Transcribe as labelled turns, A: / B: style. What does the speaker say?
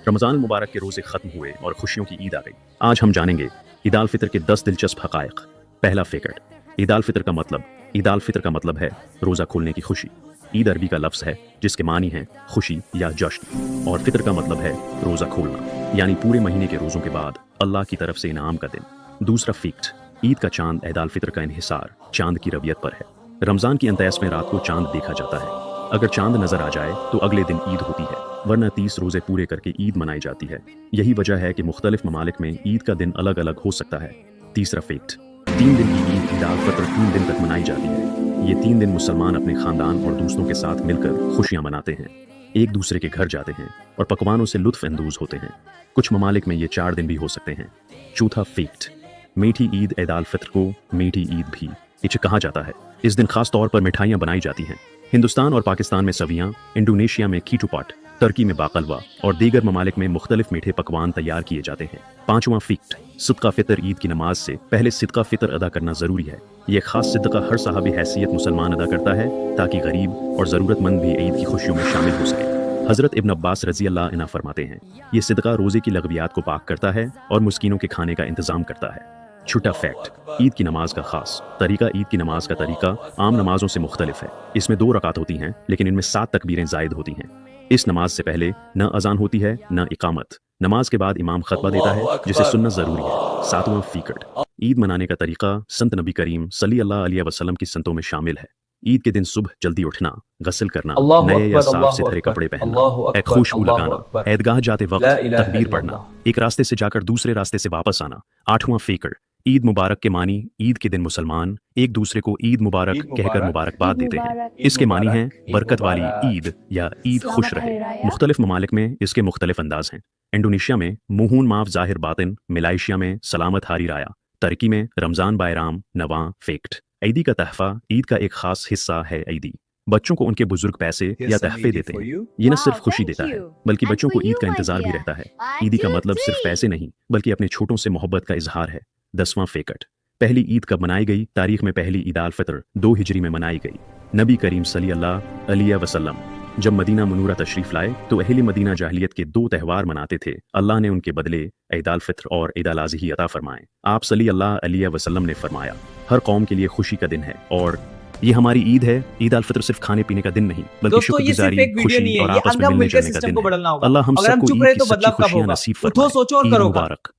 A: रमज़ान मुबारक के रोज़े ख़त्म हुए और खुशियों की ईद आ गई। आज हम जानेंगे ईद अल फितर के 10 दिलचस्प हक़ाइक़। पहला फ़िक्र। ईद अल फितर का मतलब। ईद अल फितर का मतलब है रोज़ा खोलने की खुशी। ईद अरबी का लफ्ज़ है जिसके मानी है खुशी या जश्न, और फितर का मतलब है रोज़ा खोलना, यानी पूरे महीने के रोज़ों के बाद अल्लाह की तरफ से इनाम का दिन। दूसरा फ़िक्र। ईद का चांद ईद अल फितर का इन्हिसार चांद की रवियत पर है। रमज़ान की 29वें रात को चांद देखा जाता है। अगर चांद नजर आ जाए तो अगले दिन ईद होती है, वरना 30 रोजे पूरे करके ईद मनाई जाती है। यही वजह है कि मुख्तलिफ ममालिक में ईद का दिन अलग अलग हो सकता है। तीसरा फैक्ट। 3 दिन की ईद ईद अल फितर 3 दिन तक मनाई जाती है। ये 3 दिन मुसलमान अपने खानदान और दोस्तों के साथ मिलकर खुशियां मनाते हैं, एक दूसरे के घर जाते हैं और पकवानों से लुत्फ अंदोज होते हैं। कुछ ममालिक में ये 4 दिन भी हो सकते हैं। चौथा फैक्ट। मीठी ईद ईद अल फितर को मीठी ईद भी इसे कहा जाता है। इस दिन खास तौर पर मिठाइयाँ बनाई जाती हैं। हिंदुस्तान और पाकिस्तान में सवियाँ, इंडोनेशिया में कीटुपाट, तुर्की में बाकलवा और दीगर ममालिक में मुख्तलिफ मीठे पकवान तैयार किए जाते हैं। पांचवा फैक्ट। सदका फितर। ईद की नमाज से पहले सदका फितर अदा करना ज़रूरी है। ये खास सदका हर साहब हैसियत मुसलमान अदा करता है ताकि गरीब और ज़रूरतमंद भी ईद की खुशियों में शामिल हो सके। हज़रत इब्न अब्बास रज़ी अल्लाह अन्हु फरमाते हैं, ये सदका रोज़े की लगवियात को पाक करता है और मुस्कीनों के खाने का इंतज़ाम करता है। छठा फैक्ट। ईद की नमाज का खास तरीका। ईद की नमाज का तरीका आम नमाजों से मुख्तलिफ है। इसमें 2 रकात होती हैं, लेकिन इनमें 7 तकबीरें जायद होती हैं। इस नमाज से पहले न अजान होती है न इकामत। नमाज के बाद इमाम खतबा देता है, जिसे सुनना ज़रूरी है। 7वां फीकट। ईद मनाने का तरीका संत नबी करीम सल्लल्लाहु अलैहि वसल्लम की संतों में शामिल है। ईद के दिन सुबह जल्दी उठना, गस्ल करना, नए या साफ सुथरे कपड़े पहनना, एक खुशबू लगाना, ईदगाह जाते वक्त तकबीर पढ़ना, एक रास्ते से जाकर दूसरे रास्ते से वापस आना। 8वां फीकड़। ईद मुबारक के मानी। ईद के दिन मुसलमान एक दूसरे को ईद मुबारक कहकर मुबारकबाद देते हैं। इसके मानी हैं बरकत वाली ईद या ईद खुश रहे। मुख्तलिफ ममालिक में इसके मुख्तलिफ अंदाज हैं। इंडोनेशिया में मुहून माफ ज़ाहिर बातिन, मलेशिया में सलामत हारी राया, तुर्की में रमज़ान बायराम नवां फैक्ट। ईदी का तहफ़ा। ईद का एक खास हिस्सा है ईदी। बच्चों को उनके बुजुर्ग पैसे या तहफे देते हैं। ये न सिर्फ खुशी देता है बल्कि बच्चों को ईद का इंतजार भी रहता है। ईदी का मतलब सिर्फ पैसे नहीं बल्कि अपने छोटों से मोहब्बत का इजहार है। 10वां फैक्ट। पहली ईद कब मनाई गई? तारीख में पहली ईद अल फितर 2 हिजरी में मनाई गई। नबी करीम सल्लल्लाहु अलैहि वसल्लम जब मदीना मुनूरा तशरीफ लाए तो अहले मदीना जाहिलियत के 2 त्यौहार मनाते थे। अल्लाह ने उनके बदले ईद अल फितर और ईद अल अज़ही अता फरमाए। आप सल्लल्लाहु अलैहि वसल्लम ने फरमाया, हर कौम के लिए खुशी का दिन है और ये हमारी ईद है। ईद अल फितर सिर्फ खाने पीने का दिन नहीं बल्कि शुक्रगुजारी, खुशी और आपस में मिलने जुलने का दिन है। अल्लाह हम सबको ईद की सच्ची खुशियां नसीब फरमाए। ईद मुबारक।